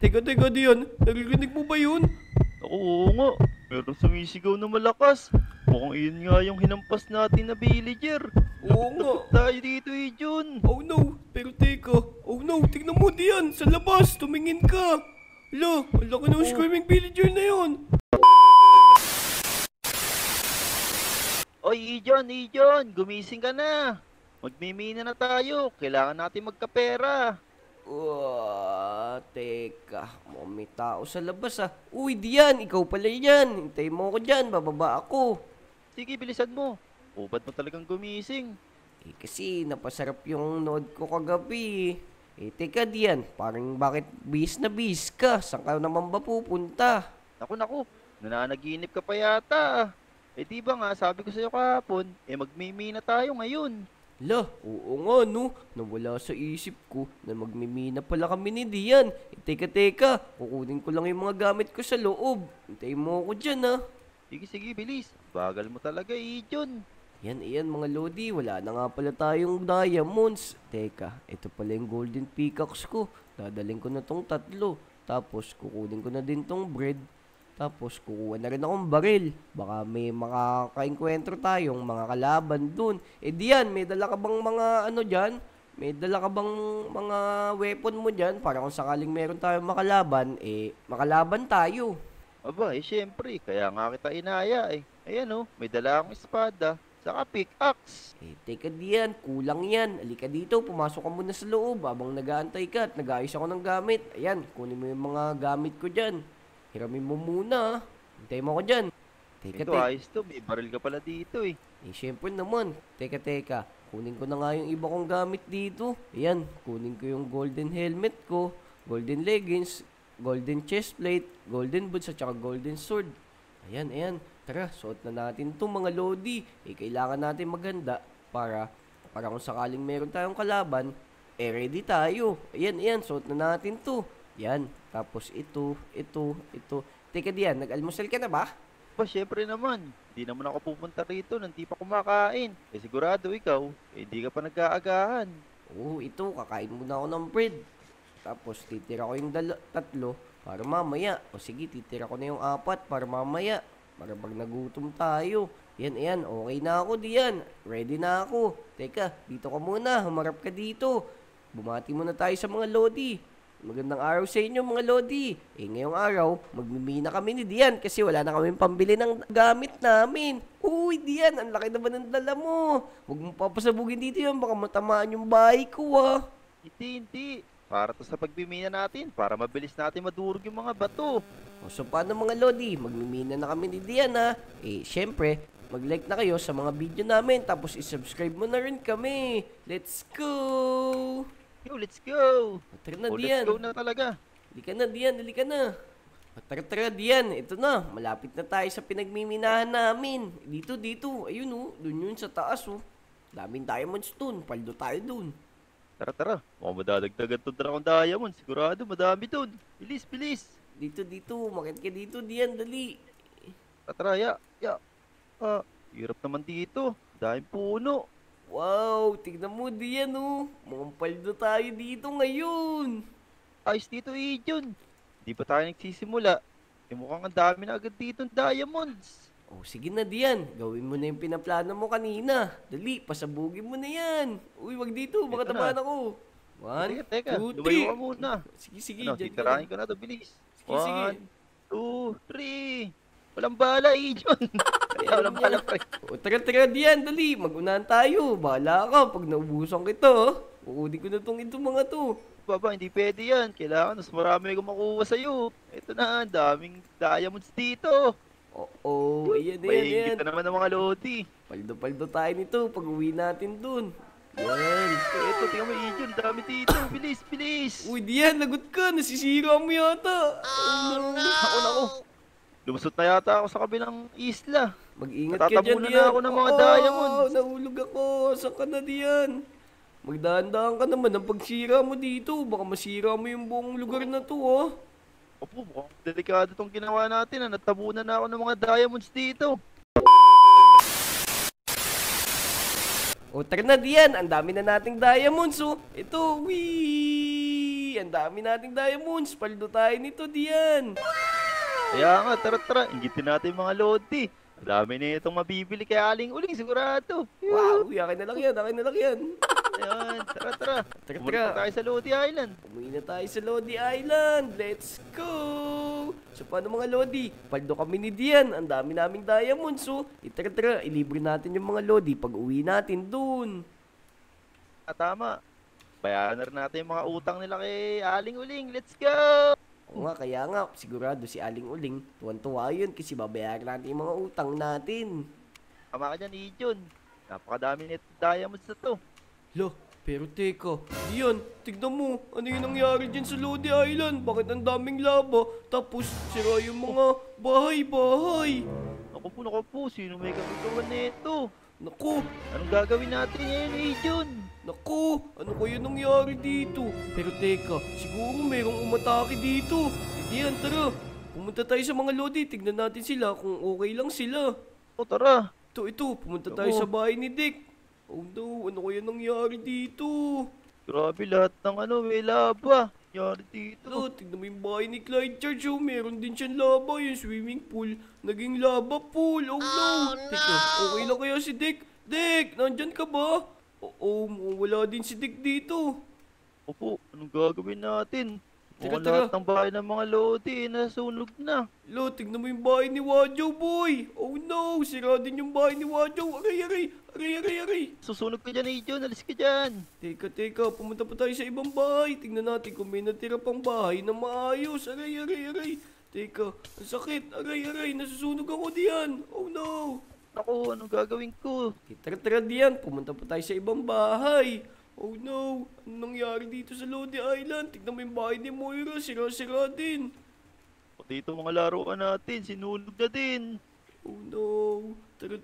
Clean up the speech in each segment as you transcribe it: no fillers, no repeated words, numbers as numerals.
Teka, Dian. Naririnig mo ba yun? Ako, oo nga. Meron sumisigaw na malakas. Mukhang iyon nga yung hinampas natin na villager. Oo nga. Lapit tayo dito, Jun. Oh no, pero teka. Oh no, tignan mo Dian. Sa labas, tumingin ka. Hala, ang laki ng screaming villager na yun. Oy, Ijon, gumising ka na. Magmimina na tayo. Kailangan natin magkapera. Teka. Mukhang may tao sa labas ah. Uy, Dian, ikaw pala yan. Hintay mo ako dyan, bababa ako. Sige, bilisan mo. Ubad mo talagang gumising. Kasi napasarap yung nood ko kagabi. Teka Dian, parang bakit bis na bis ka? Saan ka naman ba pupunta? Naku, nananaginip ka pa yata. Di ba nga, sabi ko sa'yo kahapon, magmimina tayo ngayon. Lah, oo nga no. Nawala sa isip ko na magmimina pala kami ni Dian. Teka, kukunin ko lang yung mga gamit ko sa loob. Hintayin mo ako dyan ah. Sige, bilis. Bagal mo talaga, Ijon. Yan mga Lodi, wala na nga pala tayong diamonds. Teka, ito pala yung golden peacocks ko. Dadaling ko na tong 3. Tapos kukunin ko na din tong bread. Tapos kukuha na rin akong baril. Baka may makakainkwentro tayong mga kalaban dun. Diyan, may dala ka bang mga ano dyan? May dala ka bang mga weapon mo dyan? Para kung sakaling meron tayong makalaban, makalaban tayo. Aba, syempre, kaya nga kita inaya Ayan may dala akong espada, saka pickaxe. Teka Diyan, kulang yan. Alika dito, pumasok ka muna sa loob habang nag-aantay ka at nag-aayos ako ng gamit. Ayan, kunin mo yung mga gamit ko dyan. Hiramin mo muna. Hintay mo ako dyan. Ito ayos to, may baril ka pala dito Syempre naman. Teka. Kunin ko na nga yung iba kong gamit dito. Ayan, kunin ko yung golden helmet ko, golden leggings, golden chestplate, golden boots at saka golden sword. Ayan. Tara, suot na natin to mga Lodi. Kailangan natin maganda para kung sakaling meron tayong kalaban, ready tayo. Ayan, suot na natin to. Yan, tapos ito. Teka Diyan, nag-almusal ka na ba? Ba, syempre naman. Di naman ako pupunta rito nang di pa kumakain. Sigurado ikaw, di ka pa nag-aagahan. Oo, ito, kakain muna ako ng bread. Tapos titira ko yung 3 para mamaya. O sige, titira ko na yung 4 para mamaya. Para pag nagutom tayo. Yan, okay na ako Diyan. Ready na ako. Teka, dito ka muna, humarap ka dito. Bumati muna tayo sa mga Lodi. Magandang araw sa inyo mga Lodi. Ngayong araw, magmimina kami ni Dian kasi wala na kaming pambili ng gamit namin. Uy, Dian, ang laki naman ng dala mo. Huwag mo papasabugin dito yan, baka matamaan yung bahay ko ah. Hindi. Para to sa pagmimina natin, para mabilis natin madurog yung mga bato. So paano mga Lodi, magmimina na kami ni Dian ha. Syempre, mag-like na kayo sa mga video namin tapos isubscribe mo na rin kami. Let's go! Let's go! Tara na, Dian. Let's go na talaga. Halika na. Tara, Dian. Ito na. Malapit na tayo sa pinagmiminahan namin. Dito. Ayun dun yun sa taas Daming diamonds dun. Paldo tayo dun. Tara. Mukhang madadagdagan to akong diamond. Sigurado, madami dun. Bilis. Dito. Makit ka dito, Dian. Dali. Tara, ya. Hirap naman dito. Daming puno. Wow, tignan mo Dian Mukhang paldo tayo dito ngayon. Ayos dito, Ijon. Di ba tayo nagsisimula? Mukhang ang dami na agad dito ng diamonds. Sige na Dian. Gawin mo na yung pinaplano mo kanina. Dali, pasabugin mo na yan. Uy, wag dito. Baka tamaan ako. 1, 2, 3. Lumayo ka muna. Sige. Titirahin ko na to, bilis. Sige. 1, 2, 3. Walang bala, Ijon. Walang bala pa. Tara Dian, dali. Mag-unahan tayo. Bahala ka pag naubusan kita. Kukunin ko na itong mga to. Baba, hindi pwede yan. Kailangan mas marami akong makuha sa'yo. Ito na, daming diamonds dito. Ayan. Mahingit na naman ng mga Lodi. Paldo tayo nito pag uwi natin dun. Yan. Ito, tingnan mo, Ijon. Dami dito. Bilis. Uy, Dian, lagot ka. Nasisira mo yata. No. Ako. Lumusot na yata ako sa kabilang isla. Mag-ingat ka dyan, Dian. Na ako ng mga diamonds. Nahulog ako. Saan ka na, Dian? Magdahan-dahan ka naman ng pagsira mo dito. Baka masira mo yung buong lugar na to, Opo, mukhang delikado tong ginawa natin. Natabunan na ako ng mga diamonds dito. Tara na, Dian. Ang dami na nating diamonds, Ito, wee! Uy, ang dami nating diamonds. Paldo tayo nito, Dian. Kaya nga, tara, inggitin natin yung mga Lodi. Ang dami na itong mabibili kay Aling Uling, sigurado. Wow, uy, akin na lang yan, akin na lang yan. Ayan, tara. Tara, Pumunta tara. tayo sa Lodi Island. Umuwi na tayo sa Lodi Island. Let's go! So, paano mga Lodi? Paldo kami ni Dian. Ang dami naming diamonds. So, tara, ilibre natin yung mga Lodi pag uwi natin dun. Tama. Bayaran na rin natin yung mga utang nila kay Aling Uling. Let's go! Oo nga, kaya nga, sigurado si Aling Uling, tuwan-tuwa yun kasi babayaran natin yung mga utang natin. Tama ka dyan, Ijon. Napakadami nito diamonds na to. Lo, pero teka, Dian, tignan mo, ano yung nangyari dyan sa Lodi Island? Bakit ang daming lava? Tapos, sira yung mga bahay-bahay. Naku po, sino may kagagawan nito? Naku, Anong gagawin natin ngayon, Ijon? naku, ano kaya nangyari dito? Pero teka, siguro mayroong umatake dito. Dian, tara, pumunta tayo sa mga Lodi, tignan natin sila kung okay lang sila. O tara. Ito, pumunta tayo Oo. sa bahay ni Dick. Oh no, ano kaya nangyari dito? Grabe lahat ng may laba. Yari dito. Lo, tignan mo yung bahay ni Clyde Charge, oh. Meron din siyang lava, yung swimming pool. Naging lava pool, oh no. Teka, okay lang kaya si Dick? Dick, nandyan ka ba? Oo, wala din si Dick dito. Opo, anong gagawin natin? Tara, Mukhang tara. lahat ng bahay ng mga Lodi nasunog na. Lo, tignan mo yung bahay ni Wajo, boy. Oh no, sira din yung bahay ni Wajo. Aray. Susunog ka dyan, Ijon. Alis ka dyan. Teka, pumunta pa tayo sa ibang bahay. Tingnan natin kung may natira pang bahay na maayos. Aray. Teka, ang sakit. Aray, nasusunog ako diyan. Oh no. Naku, anong gagawin ko? Tara diyan, pumunta pa tayo sa ibang bahay. Oh no, anong nangyari dito sa Lodi Island? Tignan mo yung bahay ni Moira, sira-sira din. Pati itong mga laruan natin, sinunog na din. Oh no, tara.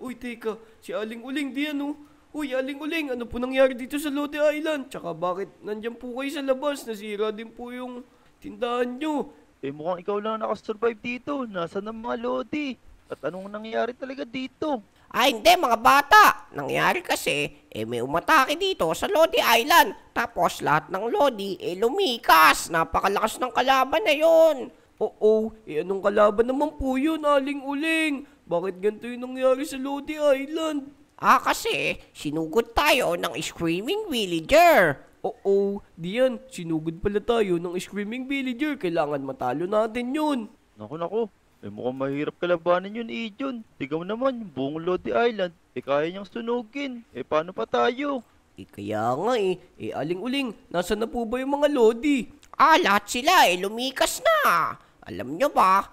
Uy, teka, si Aling Uling diyan oh. Uy, Aling Uling, ano po nangyari dito sa Lodi Island? Tsaka bakit nandyan po kayo sa labas? Nasira din po yung tindahan nyo. Mukhang ikaw lang nakasurvive dito. Nasaan ang mga Lodi? At anong nangyari talaga dito? Ay hindi mga bata, nangyari kasi, may umatake dito sa Lodi Island. Tapos lahat ng Lodi, lumikas. Napakalakas ng kalaban na yon. Oo, anong kalaban naman po yun, Aling Uling? Bakit ganito yung nangyari sa Lodi Island? Kasi sinugod tayo ng Screaming Villager. Oo, diyan, sinugod pala tayo ng Screaming Villager. Kailangan matalo natin yun. Naku. Mukhang mahirap kalabanin yun, Ijon. Tigaw naman, yung buong Lodi Island. Kaya niyang sunugin. Paano pa tayo? Kaya nga Aling Uling, nasa na po ba yung mga Lodi? Lahat sila lumikas na. Alam nyo ba,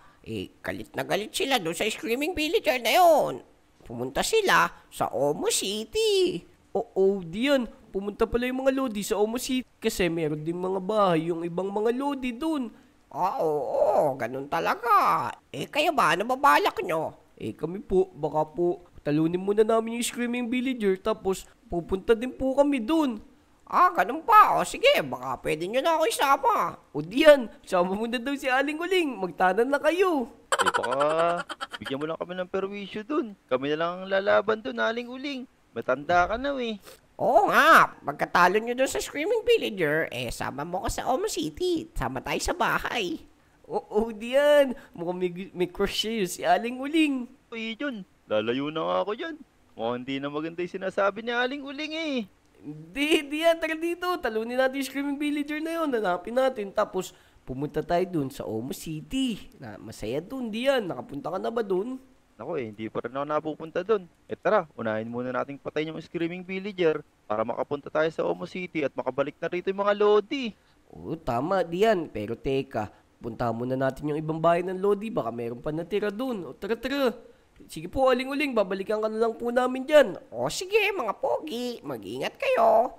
galit na galit sila doon sa Screaming Villager na yon. Pumunta sila sa Omo City. Oo, diyan, pumunta pala yung mga Lodi sa Omo City kasi meron din mga bahay yung ibang mga Lodi dun. Oo, ganun talaga. Kayo ba, ano babalak nyo? Kami po, baka po, talunin muna namin yung Screaming Villager tapos pupunta din po kami dun. Ganun pa. Sige, baka pwede nyo na ako isama. O diyan, sama mo na daw si Aling Uling, magtanan na kayo. Baka bigyan mo lang kami ng perwisyo dun. Kami na lang ang lalaban dun, Aling Uling. Matanda ka na Oo nga, pagkatalo nyo doon sa Screaming Villager, sama mo ko sa Omo City. Sama tayo sa bahay. Oo, diyan, mukhang may crush siya yun, si Aling Uling. Ijon, lalayo na nga ako dyan. Mukhang hindi na maganda yung sinasabi ni Aling Uling Hindi, diyan, tara dito, talunin natin yung Screaming Villager na yun, hanapin natin, tapos pumunta tayo dun sa Omo City. Masaya dun, diyan, nakapunta ka na ba dun? Ako hindi pa rin ako napupunta doon. Tara, unahin muna nating patayin yung Screaming Villager para makapunta tayo sa Omo City at makabalik na rito yung mga Lodi. Oo, tama, diyan, pero teka, punta muna natin yung ibang bahay ng Lodi, baka meron pa natira dun. O tara. Sige po, Aling Uling, babalikan ka na lang po namin dyan. Sige, mga pogi, mag-ingat kayo.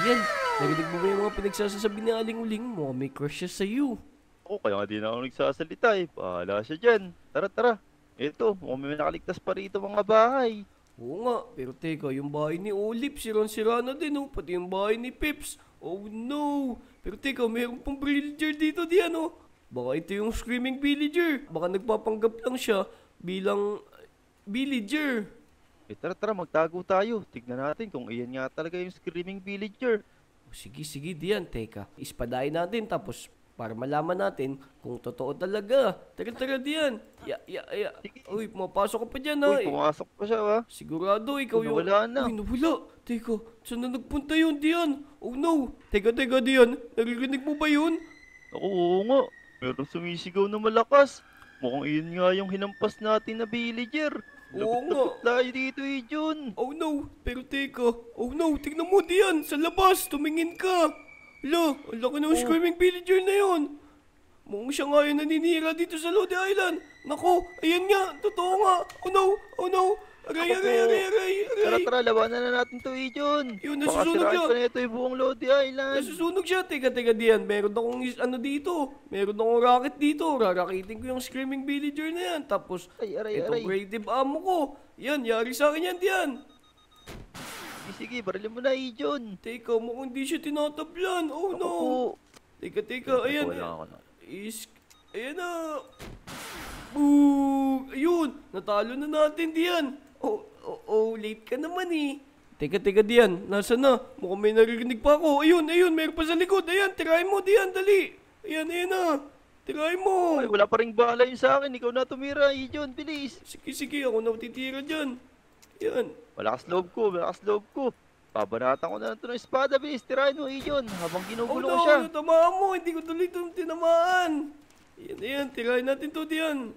Diyan, narinig mo ba yung mga pinagsasasabi ni Aling Uling? Mukhang may crush siya sa'yo. Ako, kaya nga di na ako nagsasalita Bahala siya dyan. Tara. Ito, mukhang may nakaligtas pa rito mga bahay. Oo nga, pero teka, yung bahay ni Olive, sirang-sira na din, oh. Pati yung bahay ni Pips. Oh no! Pero teka, mayroon pang villager dito diyan, oh. Baka ito yung Screaming Villager. Baka nagpapanggap lang siya bilang villager. Tara, magtago tayo. Tignan natin kung iyan nga talaga yung Screaming Villager. Sige, sige, Dian. Teka, ispadayin natin tapos para malaman natin kung totoo talaga. Tara, tara, Dian. Ya. Uy, mapasok ka pa dyan, ha? Uy, pumasok pa siya, ha? Sigurado, ikaw Uy, yung... nawala na. Uy, nawala. Teka, saan na nagpunta yun, Dian? Oh, no. Teka, Dian. Naririnig mo ba yun? Ako, oo nga. Meron sumisigaw na malakas. Mukhang iyon nga yung hinampas natin na villager. Oo nga. Lagot tayo dito, Jun. Oh no, pero teka. Oh no, tignan mo diyan, sa labas, tumingin ka. Hala, ang laki ng screaming villager na yon. Mukhang siya nga yung naninira dito sa Lodi Island. Nako, ayan nga, totoo nga. Oh no. Aray. Tara, labanan na natin to, Jun. Yun, Baka nasusunog sirain siya. pa na ito yung buong Lodi Island. Nasusunog siya. Teka diyan, meron akong dito. Meron akong rocket dito. Rarakitin ko yung screaming villager na yan. Tapos, Ay, aray. itong creative ammo ko. Yan, yari sa akin yan diyan. Sige, barilin mo na, Jun. Teka, mukhang di siya tinatablan. Oh no. Ako. Teka, ayan. Wala ako na. Ayan na. Boom! Ayun, natalo na natin diyan. Late ka naman eh. Teka, diyan. Nasaan na? Mukhang may naririnig pa ako. Ayun, meron pa sa likod. Ayan, tirahin mo diyan, dali. Ayan na. Tirahin mo. Ay, wala pa ring bala yun sa akin. Ikaw na tumira, Jun. Bilis. Sige, ako na titira dyan. Ayan. Malakas loob ko. Babanatan ko na lang ito ng espada, bilis. Tirahin mo, Jun. Habang ginugulo ko siya. Tamaan mo. Hindi ko tuloy itong tinamaan. Ayan, tirahin natin to diyan.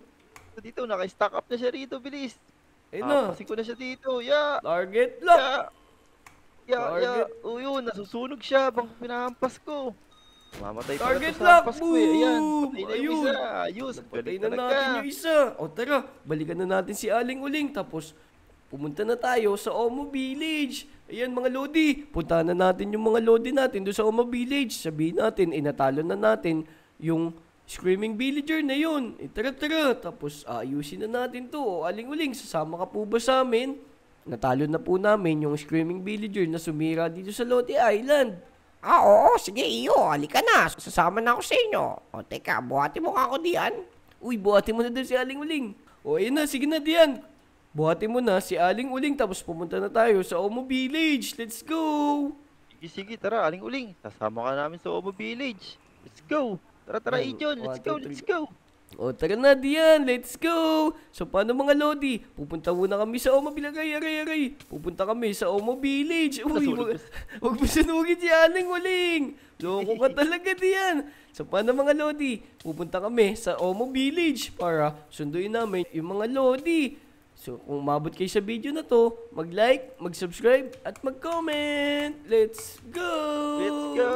Dito, naka-stack up na siya rito, bilis. Ayun na. Pasin ko na siya dito. Ya. Target lock. Ya. Target. Yun, nasusunog siya habang pinahampas ko. Mamatay pala Target to sa lock. hampas ko eh. Ayan, Boom. patay na yung Ayun. isa. Ayos, Patay galing na talaga. natin yung isa. O tara, balikan na natin si Aling Uling. Tapos, pumunta na tayo sa Omo Village. Ayan mga Lodi, puntahan na natin yung mga Lodi natin doon sa Omo Village. Sabihin natin, natalo na natin yung screaming villager na yun. Tara. Tapos, ayusin na natin to. O Aling Uling, sasama ka po ba sa amin? Natalo na po namin yung screaming villager na sumira dito sa Lodi Island. Oo, sige iyo, halika na. Sasama na ako sa inyo. O teka, buhati mo ka ako diyan. Uy, buhatin mo na doon si Aling Uling. O, ayun na, sige na diyan. Buhatin mo na si Aling Uling tapos pumunta na tayo sa Omo Village. Let's go! Sige, tara, Aling Uling. Sasama ka namin sa Omo Village. Let's go. Tara, One, Jun. one, Let's go, two, let's three. go. O, tara na diyan. Let's go! So, paano mga Lodi? Pupunta muna kami sa Omo Village. Aray. Pupunta kami sa Omo Village. Uy, Nasunog huwag mo sunugin si Aling Uling. Loko ka talaga diyan. So, paano mga Lodi? Pupunta kami sa Omo Village para sunduin namin yung mga Lodi. So, kung umabot kayo sa video na to, mag-like, mag-subscribe, at mag-comment. Let's go! Let's go.